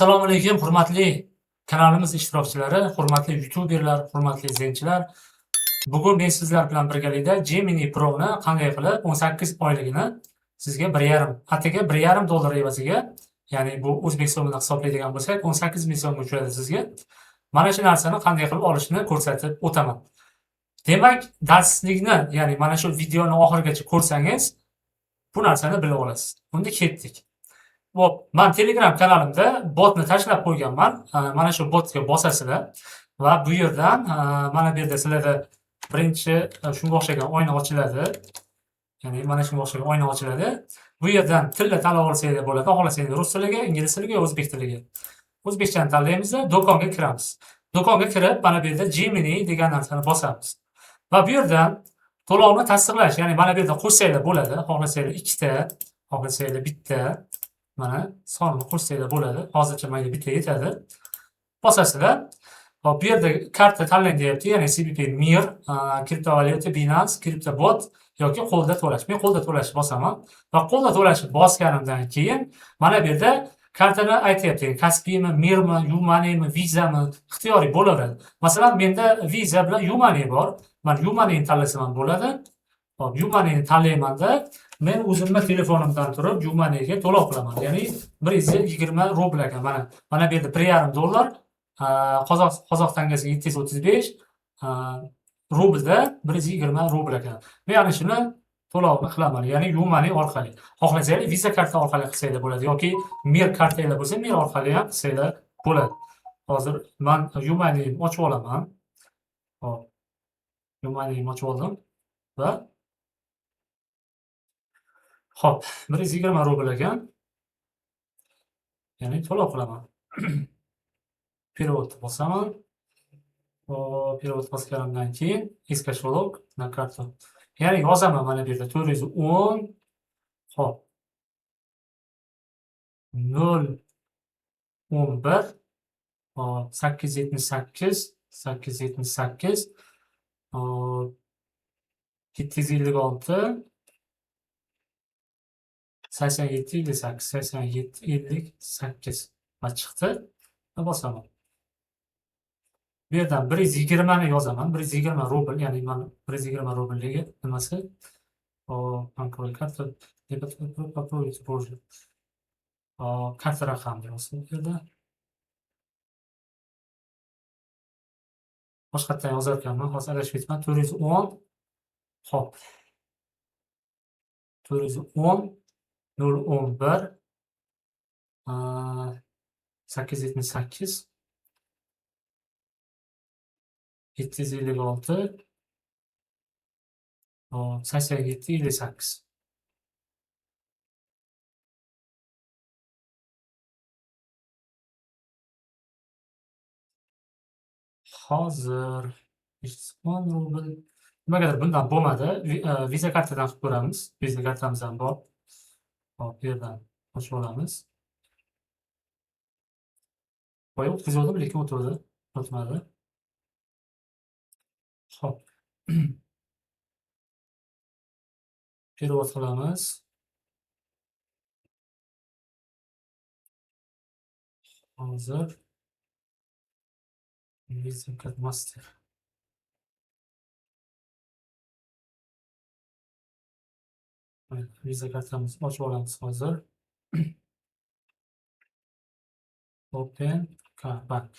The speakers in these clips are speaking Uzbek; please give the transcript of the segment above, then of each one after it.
Assalomu alaykum, hurmatli kanalimiz ishtirokchilari, hurmatli youtuberlar, hurmatli izləyicilər. Bugun men sizlar bilan birgalikda Gemini Pro'ni qanday qilib 18 oyligini sizga 1,5 atigi $1,5 evaziga, ya'ni bu o'zbek so'mida hisoblaydigan bo'lsak 18 ming so'mga tushadi sizga. Mana shu narsani qanday qilib olishni ko'rsatib o'taman. Demak, darslikni, ya'ni mana shu videoni oxirigacha ko'rsangiz, bu narsani bilib olasiz. Unda ketdik. Hop, men Telegram kanalimda botni tashlab qo'yganman. Mana shu botga bosasizlar va bu yerdan mana bu yerda sizlarda birinchi shunga o'xshagan oyna ochiladi. Ya'ni mana shunga o'xshagan oyna ochiladi. Bu yerdan tilni tanlab olsangiz bo'ladi. Xohlasangiz rus tiliga, ingliz tiliga, o'zbek tiliga. O'zbekchani tanlaymiz, do'konga kiramiz. Do'konga kirib, mana bu yerda Gemini degan narsani bosamiz. Va bu yerdan to'lovni tasdiqlash, ya'ni mana bu yerda qo'shsanglar bo'ladi. Xohlasangiz 2 ta, xohlasangiz 1 ta. Mana sonini qo'shsanglar bo'ladi. Hozircha menga bitta yetadi. Bosasizlar. Hop, bu yerda karta tanlang deyapti, ya'ni CBP Mir, kriptovalyuta, Binance, CryptoBot yoki qo'lda to'lash. Men qo'lda to'lashni bosaman va qo'lda to'lashni bosganimdan keyin mana bu yerda kartani aytyapti. Kaspiymi, Mirmi, Yumoneymi, Vizami ixtiyoriy bo'laveradi. Masalan, menda Visa bilan Yumoney bor. Men Yumoneyni tanlasam bo'ladi. Hop, Yumoneyni tanlaymanda men o'zimning telefonimdan turib Yumoneyga to'lov qilaman. Ya'ni 120 rubl ekan. Mana bu yerda $1,5 qozoq tangasiga 735 rublda 120 rubl ekan. Men ana shuni to'lovni qilaman, ya'ni Yumoney orqali. Xohlasangiz Visa karta orqali qilsanglar bo'ladi yoki Mir kartangiz bo'lsa Mir orqali ham qilsanglar bo'ladi. Hozir men Yumoneyni ochib olaman. Hop. Yumoneyni ochib oldim va hop, 120 rubl ekan. Ya'ni to'lov qilaman. Перевод bosaman. Перевод bosganimdan keyin Eskashvolok na kartu. Ya'ni yozaman mana bu yerda 410 hop 011 878 878 756 87 58 87 58 va chiqdi. Bosaman. Bu yerdan 120 ni yozaman. 120 rubl, ya'ni men 120 rublga nimasi? Bankoviy karta, debet попробуйте позже. Karta raqamini yozdim bu yerda. Boshqatdan yozar ekanman, hozir adashmayapman. 410 hop. 410 011 878 756 87 58. Hozir 10 rubl. Nimagadir bundan bo'lmadi. Visa kartadan qilib ko'ramiz. Visa kartamiz ham bor. Hop, bu yerdan ochib olamiz. Qo'yib o'tkazdim, lekin o'tmadi. Hop. Перевод qilamiz. Hozir Visa Card Master. Visa kartamizni ochib olamiz hozir. Open Bank.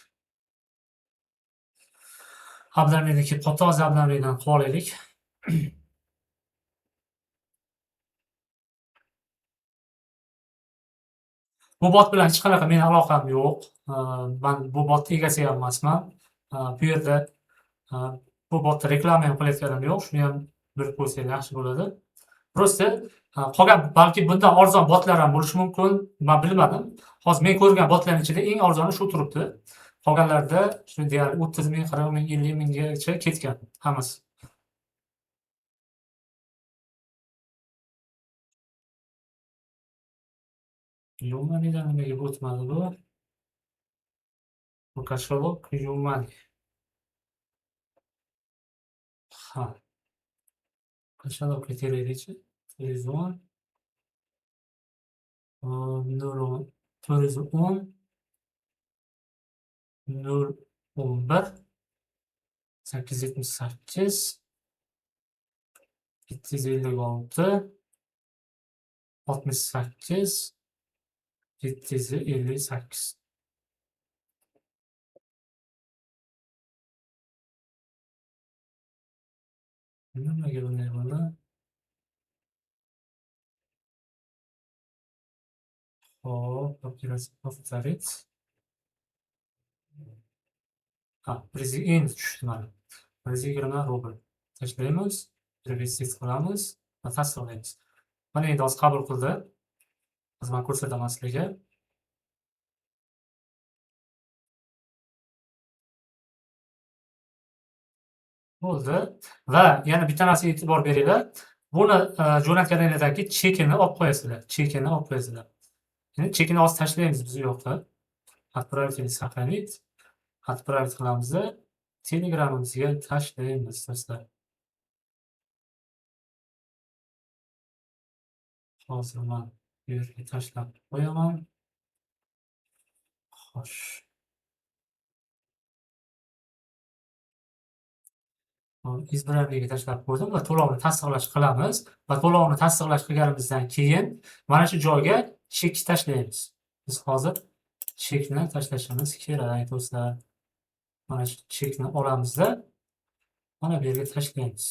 Обновление qo'toz обновлениеdan qilib olaylik. Bu bot bilan hech qanaqa mening aloqam yo'q. Men bu botning egasi ham emasman. Bu yerda bu botda reklama ham qilayotganim yo'q. Shuni ham bilib qo'ysangiz yaxshi bo'ladi. Prosta qolgan balki bundan arzon botlar ham bo'lishi mumkin. Men bilmadim. Hozir men ko'rgan botlarning ichida eng arzoni shu turibdi. Qolganlarda shu deyarli 30 ming, 40 ming, 50 minggacha ketgan hammasi. Yumoneydan nimaga o'tmadi bu? Bu kashvolok Yumoney. Ha. Kashvolokga telaylikchi. Televizor. 410 011 878 756 68 758. Nimaga bunday bo'ldi? Hop, повторить. Priziga endi tushdi mana. 120 rubl. Tashlaymiz, registratsiya qilamiz va tasdiqlaymiz. Mana endi hozir qabul qildi. Hozir men ko'rsataman sizlarga. Bo'ldi va yana bitta narsaga e'tibor beringlar. Buni jo'natganinglardagi chekini olib qo'yasizlar. Chekini olib qo'yasizlar. Endi chekini hozir tashlaymiz biz bu yoqda. Отправить или сохранить. Отправить qilamiz. Telegramimizga tashlaymiz do'stlar. Hozir men bu yerga tashlab qo'yaman. Xo'sh. Избранныйga tashlab qo'ydim va to'lovni tasdiqlash qilamiz va to'lovni tasdiqlash qilganimizdan keyin mana shu joyga chek tashlaymiz. Biz hozir chekni tashlashimiz kerak do'stlar. Mana shu chekni olamizda mana bu yerga tashlaymiz.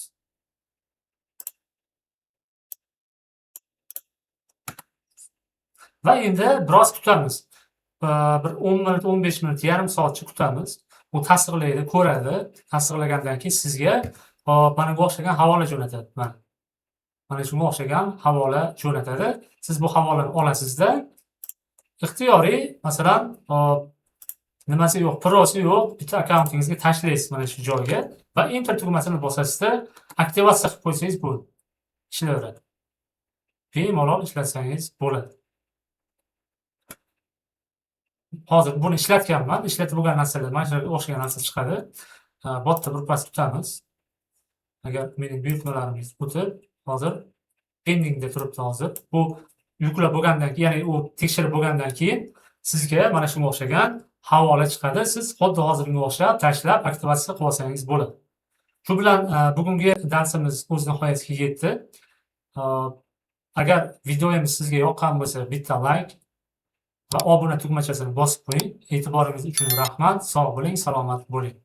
Va endi biroz kutamiz. Bir 10 minut, 15 minut, yarim soatcha kutamiz. U tasdiqlaydi, ko'radi. Tasdiqlagandan keyin sizga mana bu o'xshagan havola jo'natadi. Mana shunga o'xshagan havola jo'natadi. Siz bu havolani olasizda ixtiyoriy, masalan, nimasi yo'q, prosi yo'q, bitta akkauntingizga tashlaysiz mana shu joyga va enter tugmasini bosasizda, aktivatsiya qilib qo'ysangiz bo'ldi. Ishlayveradi. Bemalol ishlatsangiz bo'ladi. Hozir buni ishlatganman. Ishlatib bo'lgan narsalar mana shunga o'xshagan narsa chiqadi. Botda birpas tutamiz. Agar mening buyurtmalaringiz o'tib, hozir pendingda turibdi hozir. Bu yuklab bo'lgandan keyin, ya'ni u tekshirib bo'lgandan keyin sizga mana shunga o'xshagan havola chiqadi. Siz xuddi hozirga o'xshab tashlab aktivatsiya qilib olsangiz bo'ladi. Shu bilan bugungi darsimiz o'z nihoyasiga yetdi. Agar videomiz sizga yoqqan bo'lsa, bitta like va obuna tugmachasini bosib qo'ying. E'tiboringiz uchun rahmat. Sog' bo'ling, salomat bo'ling.